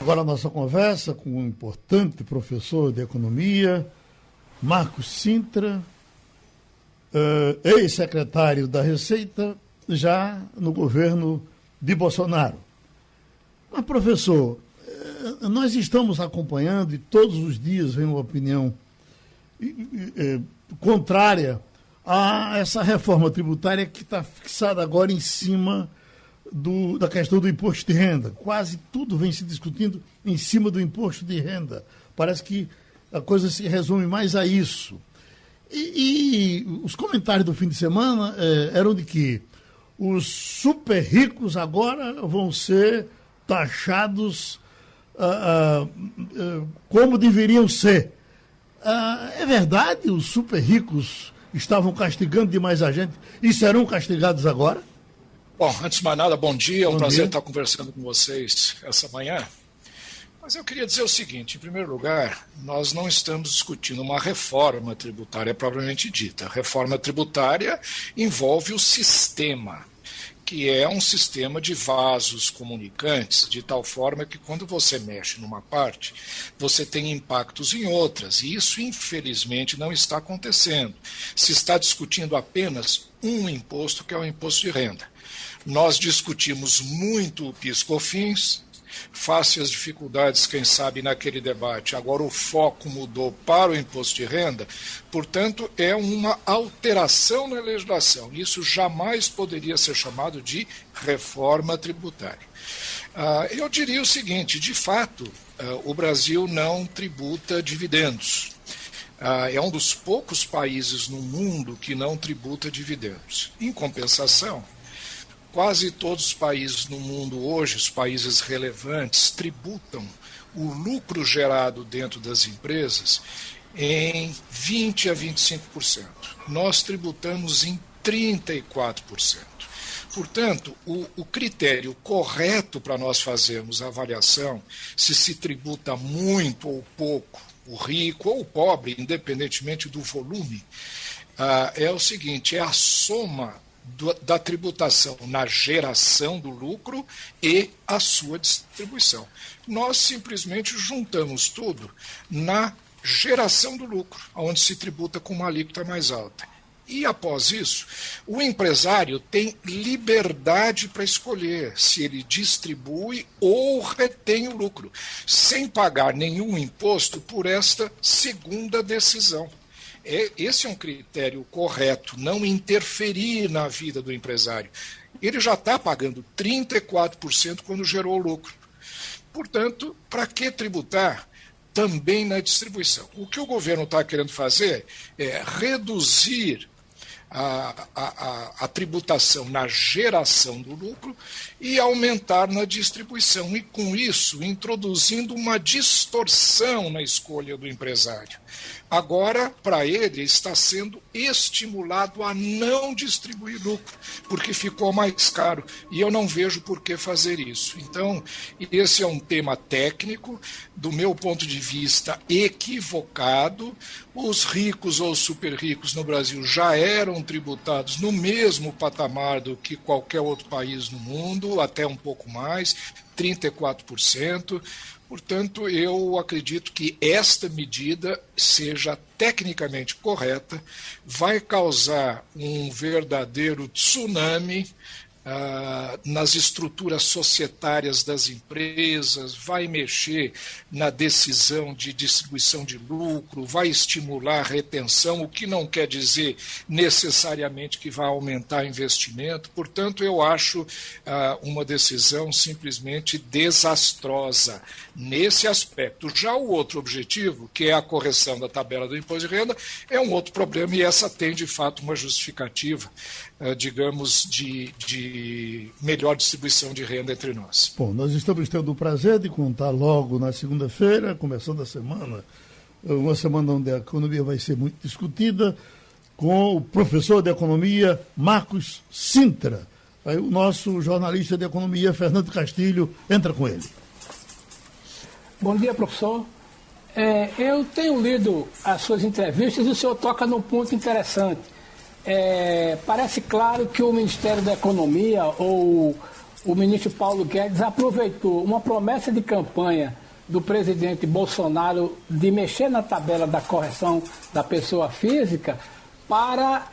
Agora a nossa conversa com um importante professor de economia, Marcos Cintra, ex-secretário da Receita, já no governo de Bolsonaro. Mas, professor, nós estamos acompanhando e todos os dias vem uma opinião contrária a essa reforma tributária que está fixada agora em cima da questão do imposto de renda. Quase tudo vem se discutindo em cima do imposto de renda. Parece que a coisa se resume mais a isso. E os comentários do fim de semana eram de que os super ricos agora vão ser taxados como deveriam ser. É verdade? Os super ricos estavam castigando demais a gente e serão castigados agora? Bom, antes de mais nada, bom dia. É um prazer estar conversando com vocês essa manhã. Mas eu queria dizer o seguinte: em primeiro lugar, nós não estamos discutindo uma reforma tributária propriamente dita. A reforma tributária envolve o sistema, que é um sistema de vasos comunicantes, de tal forma que quando você mexe numa parte, você tem impactos em outras, e isso infelizmente não está acontecendo. Se está discutindo apenas um imposto, que é o imposto de renda. Nós discutimos muito o PIS/COFINS, face às dificuldades, quem sabe, naquele debate. Agora o foco mudou para o imposto de renda, portanto, é uma alteração na legislação. Isso jamais poderia ser chamado de reforma tributária. Eu diria o seguinte: de fato, o Brasil não tributa dividendos. É um dos poucos países no mundo que não tributa dividendos. Em compensação, quase todos os países no mundo hoje, os países relevantes, tributam o lucro gerado dentro das empresas em 20% a 25%. Nós tributamos em 34%. Portanto, o critério correto para nós fazermos a avaliação se tributa muito ou pouco, o rico ou o pobre, independentemente do volume, é o seguinte: é a soma da tributação na geração do lucro e a sua distribuição. Nós simplesmente juntamos tudo na geração do lucro, onde se tributa com uma alíquota mais alta. E após isso, o empresário tem liberdade para escolher se ele distribui ou retém o lucro, sem pagar nenhum imposto por esta segunda decisão. Esse é um critério correto, não interferir na vida do empresário. Ele já está pagando 34% quando gerou o lucro. Portanto, para que tributar também na distribuição? O que o governo está querendo fazer é reduzir a tributação na geração do lucro e aumentar na distribuição, e com isso introduzindo uma distorção na escolha do empresário. Agora, para ele, está sendo estimulado a não distribuir lucro, porque ficou mais caro, e eu não vejo por que fazer isso. Então, esse é um tema técnico, do meu ponto de vista, equivocado. Os ricos ou super ricos no Brasil já eram tributados no mesmo patamar do que qualquer outro país no mundo, até um pouco mais, 34%. Portanto, eu acredito que esta medida seja tecnicamente correta, vai causar um verdadeiro tsunami nas estruturas societárias das empresas, vai mexer na decisão de distribuição de lucro, vai estimular a retenção, o que não quer dizer necessariamente que vai aumentar investimento. Portanto, eu acho uma decisão simplesmente desastrosa nesse aspecto. Já o outro objetivo, que é a correção da tabela do imposto de renda, é um outro problema, e essa tem, de fato, uma justificativa, digamos, de melhor distribuição de renda entre nós. Bom, nós estamos tendo o prazer de contar logo na segunda-feira, começando a semana, uma semana onde a economia vai ser muito discutida, com o professor de economia Marcos Cintra. Aí o nosso jornalista de economia, Fernando Castilho, entra com ele. Bom dia, professor. Eu tenho lido as suas entrevistas e o senhor toca num ponto interessante. Parece claro que o Ministério da Economia ou o ministro Paulo Guedes aproveitou uma promessa de campanha do presidente Bolsonaro de mexer na tabela da correção da pessoa física para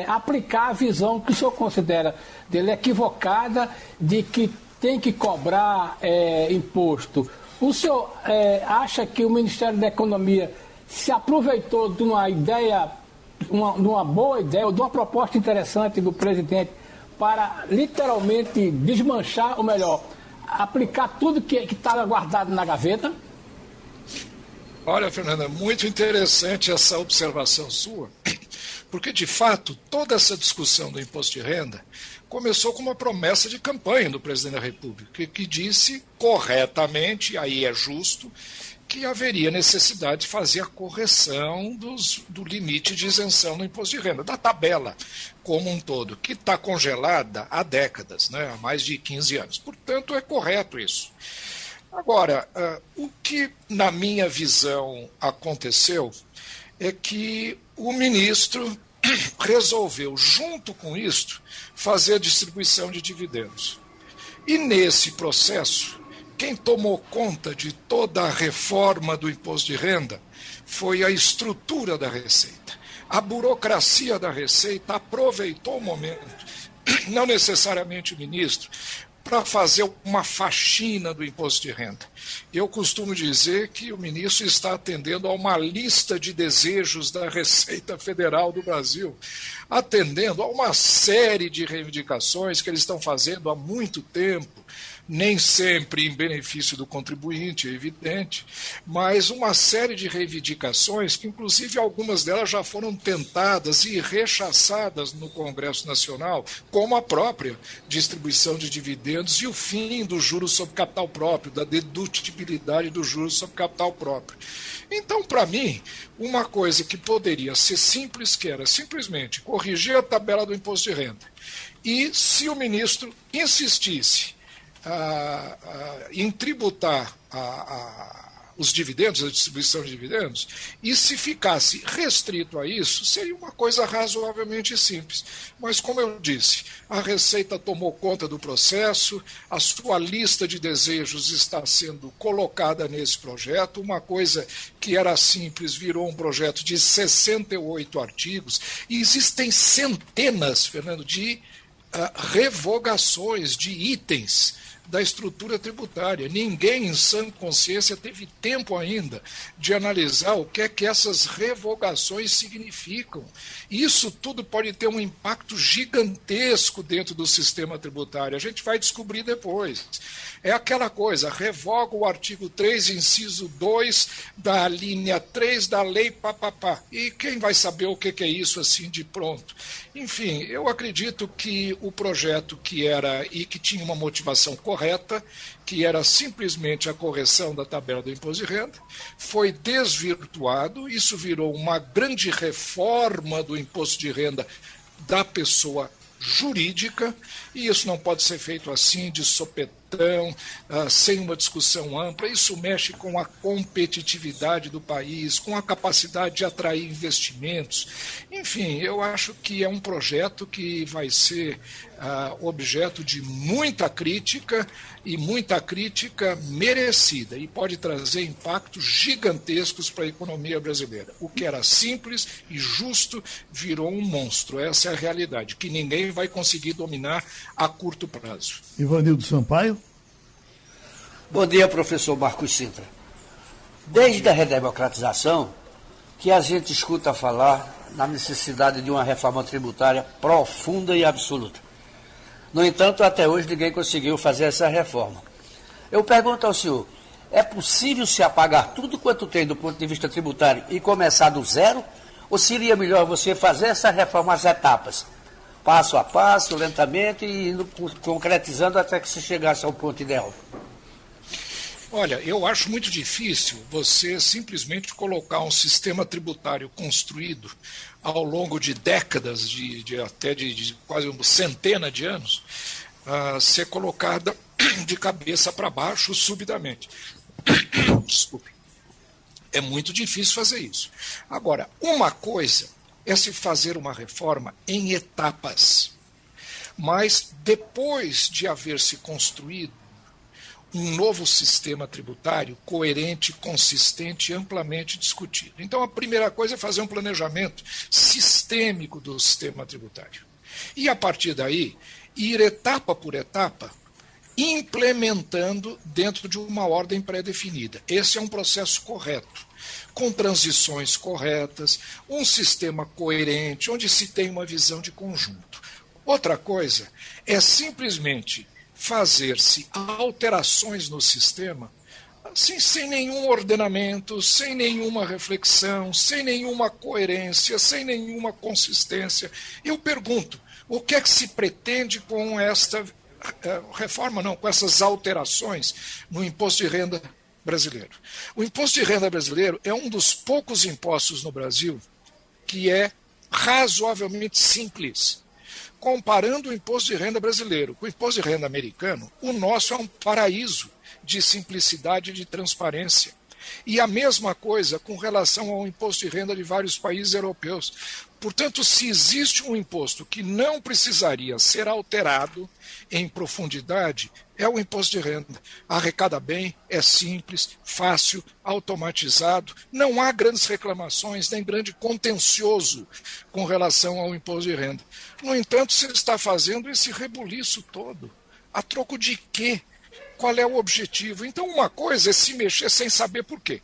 aplicar a visão que o senhor considera dele equivocada de que tem que cobrar imposto. O senhor acha que o Ministério da Economia se aproveitou de uma ideia, de uma boa ideia, ou de uma proposta interessante do presidente para literalmente desmanchar, ou melhor, aplicar tudo que estava guardado na gaveta? Olha, Fernanda, muito interessante essa observação sua, porque, de fato, toda essa discussão do imposto de renda começou com uma promessa de campanha do presidente da República, que disse corretamente, aí é justo, que haveria necessidade de fazer a correção do limite de isenção no imposto de renda, da tabela como um todo, que está congelada há décadas, né, há mais de 15 anos. Portanto, é correto isso. Agora, o que, na minha visão, aconteceu é que o ministro resolveu, junto com isto, fazer a distribuição de dividendos. E nesse processo, quem tomou conta de toda a reforma do imposto de renda foi a estrutura da Receita. A burocracia da Receita aproveitou o momento, não necessariamente o ministro, para fazer uma faxina do imposto de renda. Eu costumo dizer que o ministro está atendendo a uma lista de desejos da Receita Federal do Brasil, atendendo a uma série de reivindicações que eles estão fazendo há muito tempo, nem sempre em benefício do contribuinte, é evidente, mas uma série de reivindicações que, inclusive, algumas delas já foram tentadas e rechaçadas no Congresso Nacional, como a própria distribuição de dividendos e o fim do juros sobre capital próprio, da dedutibilidade do juros sobre capital próprio. Então, para mim, uma coisa que poderia ser simples, que era simplesmente corrigir a tabela do imposto de renda, e se o ministro insistisse em tributar os dividendos, a distribuição de dividendos, e se ficasse restrito a isso, seria uma coisa razoavelmente simples. Mas, como eu disse, a Receita tomou conta do processo, a sua lista de desejos está sendo colocada nesse projeto, uma coisa que era simples virou um projeto de 68 artigos, e existem centenas, Fernando, de revogações de itens da estrutura tributária. Ninguém em sã consciência teve tempo ainda de analisar o que é que essas revogações significam. Isso tudo pode ter um impacto gigantesco dentro do sistema tributário. A gente vai descobrir depois. É aquela coisa, revoga o artigo 3, inciso 2 da linha 3 da lei papapá. E quem vai saber o que é isso assim de pronto? Enfim, eu acredito que o projeto que era e que tinha uma motivação correta, que era simplesmente a correção da tabela do imposto de renda, foi desvirtuado, isso virou uma grande reforma do imposto de renda da pessoa jurídica, e isso não pode ser feito assim, de sopetão, sem uma discussão ampla. Isso mexe com a competitividade do país, com a capacidade de atrair investimentos. Enfim, eu acho que é um projeto que vai ser objeto de muita crítica, e muita crítica merecida, e pode trazer impactos gigantescos para a economia brasileira. O que era simples e justo virou um monstro. Essa é a realidade, que ninguém vai conseguir dominar a curto prazo. Ivanildo Sampaio. Bom dia, professor Marcos Sintra. Desde a redemocratização, que a gente escuta falar na necessidade de uma reforma tributária profunda e absoluta. No entanto, até hoje ninguém conseguiu fazer essa reforma. Eu pergunto ao senhor, é possível se apagar tudo quanto tem do ponto de vista tributário e começar do zero? Ou seria melhor você fazer essa reforma às etapas, passo a passo, lentamente, e indo concretizando até que se chegasse ao ponto ideal? Olha, eu acho muito difícil você simplesmente colocar um sistema tributário construído ao longo de décadas, até de quase uma centena de anos, ser colocada de cabeça para baixo subitamente. Desculpe. É muito difícil fazer isso. Agora, uma coisa é se fazer uma reforma em etapas. Mas depois de haver se construído um novo sistema tributário coerente, consistente e amplamente discutido. Então, a primeira coisa é fazer um planejamento sistêmico do sistema tributário. E, a partir daí, ir etapa por etapa, implementando dentro de uma ordem pré-definida. Esse é um processo correto, com transições corretas, um sistema coerente, onde se tem uma visão de conjunto. Outra coisa é simplesmente fazer-se alterações no sistema assim, sem nenhum ordenamento, sem nenhuma reflexão, sem nenhuma coerência, sem nenhuma consistência. Eu pergunto, o que é que se pretende com esta reforma, não, com essas alterações no imposto de renda brasileiro? O imposto de renda brasileiro é um dos poucos impostos no Brasil que é razoavelmente simples. Comparando o imposto de renda brasileiro com o imposto de renda americano, o nosso é um paraíso de simplicidade e de transparência. E a mesma coisa com relação ao imposto de renda de vários países europeus. Portanto, se existe um imposto que não precisaria ser alterado em profundidade, é o imposto de renda. Arrecada bem, é simples, fácil, automatizado, não há grandes reclamações, nem grande contencioso com relação ao imposto de renda. No entanto, se está fazendo esse rebuliço todo. A troco de quê? Qual é o objetivo? Então, uma coisa é se mexer sem saber por quê,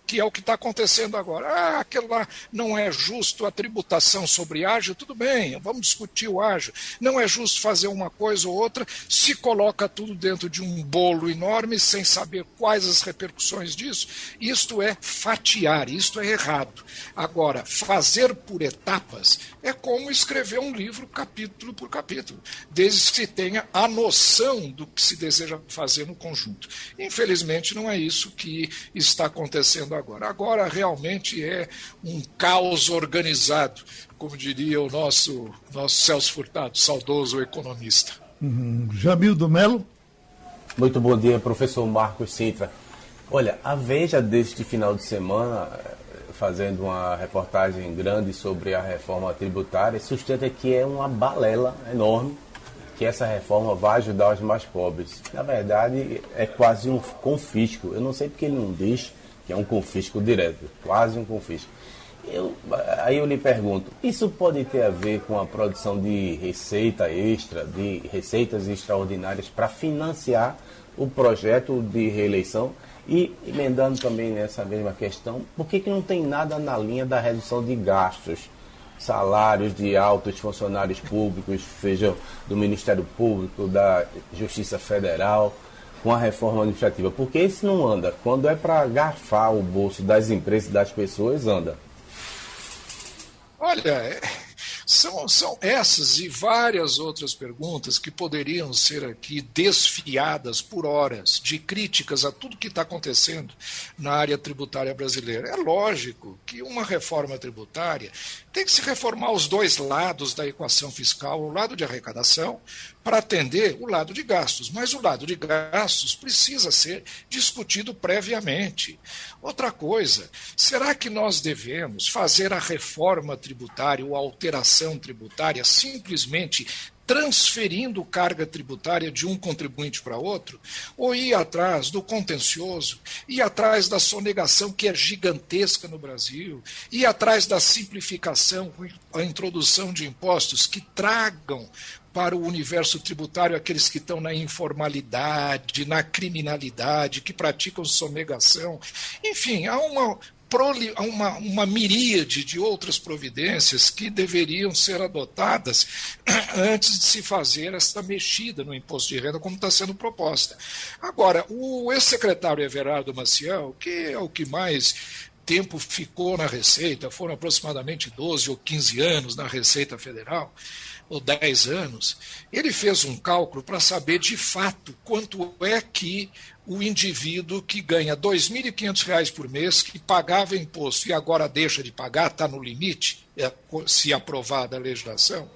que é o que está acontecendo agora. Aquilo lá não é justo, a tributação sobre ágio, tudo bem, vamos discutir o ágio. Não é justo fazer uma coisa ou outra, se coloca tudo dentro de um bolo enorme, sem saber quais as repercussões disso. Isto é fatiar, isto é errado. Agora, fazer por etapas é como escrever um livro capítulo por capítulo, desde que se tenha a noção do que se deseja fazer no conjunto. Infelizmente, não é isso que está acontecendo agora. Agora realmente é um caos organizado, como diria o nosso Celso Furtado, saudoso economista. Jamil do Melo. Muito bom dia, professor Marcos Sintra. Olha, a Veja deste final de semana, fazendo uma reportagem grande sobre a reforma tributária, sustenta que é uma balela enorme, que essa reforma vai ajudar os mais pobres. Na verdade, é quase um confisco. Eu não sei porque ele não diz que é um confisco direto, quase um confisco. Aí eu lhe pergunto, isso pode ter a ver com a produção de receita extra, de receitas extraordinárias para financiar o projeto de reeleição? E, emendando também nessa mesma questão, por que não tem nada na linha da redução de gastos? Salários de altos funcionários públicos, sejam do Ministério Público, da Justiça Federal, com a reforma administrativa. Porque isso não anda. Quando é para garfar o bolso das empresas e das pessoas, anda. Olha, são essas e várias outras perguntas que poderiam ser aqui desfiadas por horas de críticas a tudo que está acontecendo na área tributária brasileira. É lógico que uma reforma tributária tem que se reformar os dois lados da equação fiscal, o lado de arrecadação, para atender o lado de gastos. Mas o lado de gastos precisa ser discutido previamente. Outra coisa, será que nós devemos fazer a reforma tributária ou a alteração tributária simplesmente transferindo carga tributária de um contribuinte para outro, ou ir atrás do contencioso, ir atrás da sonegação que é gigantesca no Brasil, ir atrás da simplificação, a introdução de impostos que tragam para o universo tributário aqueles que estão na informalidade, na criminalidade, que praticam sonegação. Enfim, há uma miríade de outras providências que deveriam ser adotadas antes de se fazer esta mexida no imposto de renda, como está sendo proposta. Agora, o ex-secretário Everardo Maciel, que é o que mais tempo ficou na Receita, foram aproximadamente 12 ou 15 anos na Receita Federal, ou 10 anos, ele fez um cálculo para saber de fato quanto é que o indivíduo que ganha R$ 2.500 por mês, que pagava imposto e agora deixa de pagar, está no limite, se aprovada a legislação,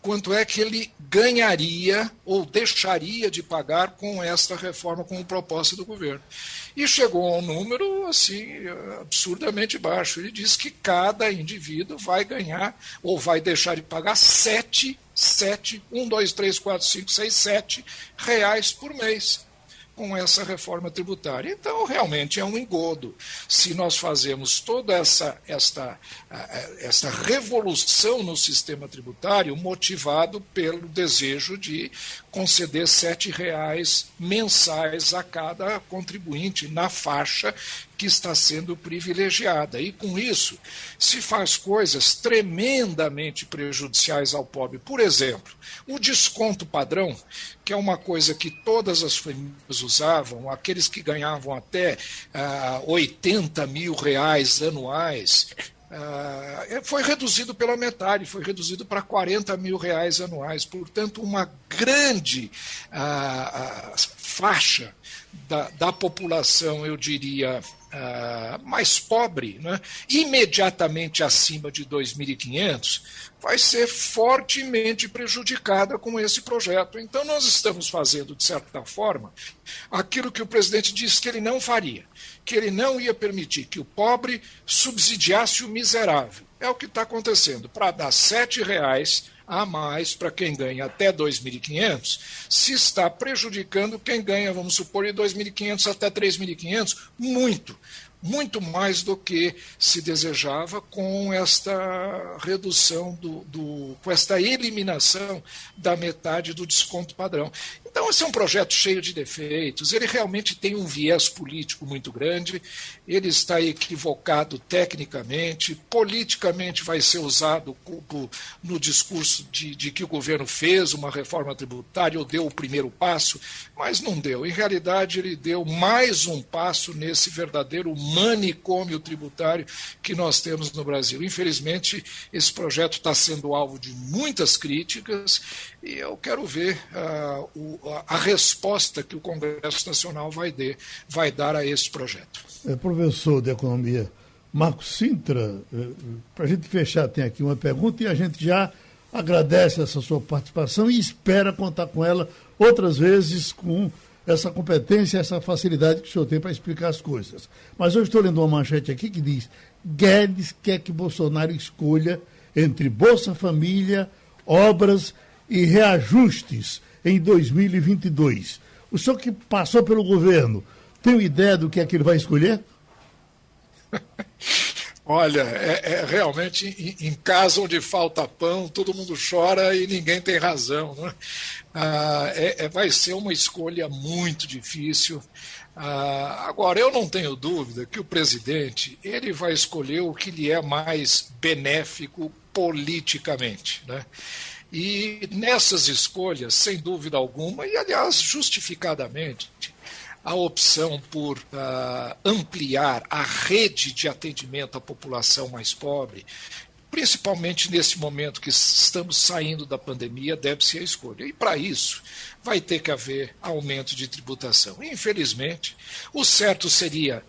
quanto é que ele ganharia ou deixaria de pagar com esta reforma, com a proposta do governo. E chegou a um número assim absurdamente baixo. Ele diz que cada indivíduo vai ganhar ou vai deixar de pagar 7 7 reais por mês com essa reforma tributária. Então, realmente é um engodo. Se nós fazemos toda essa revolução no sistema tributário motivado pelo desejo de conceder R$7 mensais a cada contribuinte na faixa que está sendo privilegiada. E, com isso, se faz coisas tremendamente prejudiciais ao pobre. Por exemplo, o desconto padrão, que é uma coisa que todas as famílias usavam, aqueles que ganhavam até R$80 mil anuais, foi reduzido pela metade, foi reduzido para R$40 mil anuais. Portanto, uma grande faixa da população, eu diria, mais pobre, né, imediatamente acima de 2.500, vai ser fortemente prejudicada com esse projeto. Então, nós estamos fazendo, de certa forma, aquilo que o presidente disse que ele não faria, que ele não ia permitir que o pobre subsidiasse o miserável. É o que está acontecendo. Para dar R$7 a mais para quem ganha até 2.500, se está prejudicando quem ganha, vamos supor, de 2.500 até 3.500, muito mais do que se desejava com esta redução, com esta eliminação da metade do desconto padrão. Então, esse é um projeto cheio de defeitos, ele realmente tem um viés político muito grande, ele está equivocado tecnicamente, politicamente vai ser usado no discurso de que o governo fez uma reforma tributária ou deu o primeiro passo, mas não deu. Em realidade, ele deu mais um passo nesse verdadeiro manicômio tributário que nós temos no Brasil. Infelizmente, esse projeto está sendo alvo de muitas críticas e eu quero ver a resposta que o Congresso Nacional vai dar a esse projeto. Professor de Economia Marcos Cintra, para a gente fechar, tem aqui uma pergunta e a gente já agradece essa sua participação e espera contar com ela outras vezes com essa competência, essa facilidade que o senhor tem para explicar as coisas. Mas eu estou lendo uma manchete aqui que diz: Guedes quer que Bolsonaro escolha entre Bolsa Família, obras e reajustes em 2022. O senhor que passou pelo governo, tem uma ideia do que é que ele vai escolher? Olha, realmente, em casa onde falta pão, todo mundo chora e ninguém tem razão, né? Vai ser uma escolha muito difícil. Agora, eu não tenho dúvida que o presidente ele vai escolher o que lhe é mais benéfico politicamente, né? E nessas escolhas, sem dúvida alguma, e aliás justificadamente, a opção por ampliar a rede de atendimento à população mais pobre, principalmente nesse momento que estamos saindo da pandemia, deve ser a escolha. E para isso vai ter que haver aumento de tributação. Infelizmente, o certo seria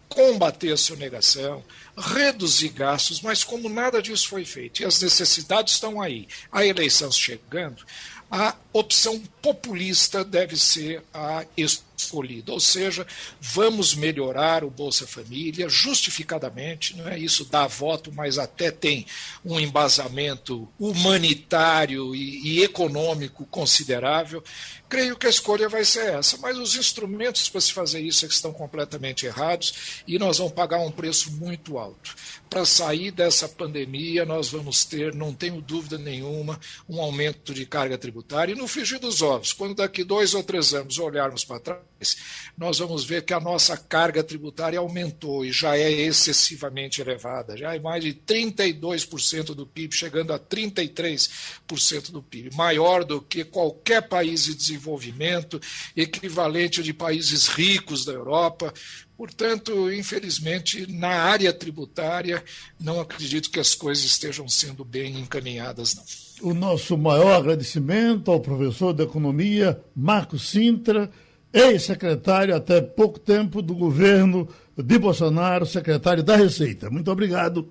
combater a sonegação, reduzir gastos, mas como nada disso foi feito, e as necessidades estão aí, a eleição chegando, a opção populista deve ser a escolhida, ou seja, vamos melhorar o Bolsa Família, justificadamente, não é? Isso dá voto, mas até tem um embasamento humanitário e econômico considerável. Creio que a escolha vai ser essa, mas os instrumentos para se fazer isso é que estão completamente errados e nós vamos pagar um preço muito alto. Para sair dessa pandemia, nós vamos ter, não tenho dúvida nenhuma, um aumento de carga tributária. E no frigir dos ovos, quando daqui 2 ou 3 anos olharmos para trás, nós vamos ver que a nossa carga tributária aumentou e já é excessivamente elevada. Já é mais de 32% do PIB, chegando a 33% do PIB. Maior do que qualquer país de desenvolvimento, equivalente de países ricos da Europa. Portanto, infelizmente, na área tributária, não acredito que as coisas estejam sendo bem encaminhadas, não. O nosso maior agradecimento ao professor de Economia, Marcos Cintra, ex-secretário até pouco tempo do governo de Bolsonaro, secretário da Receita. Muito obrigado.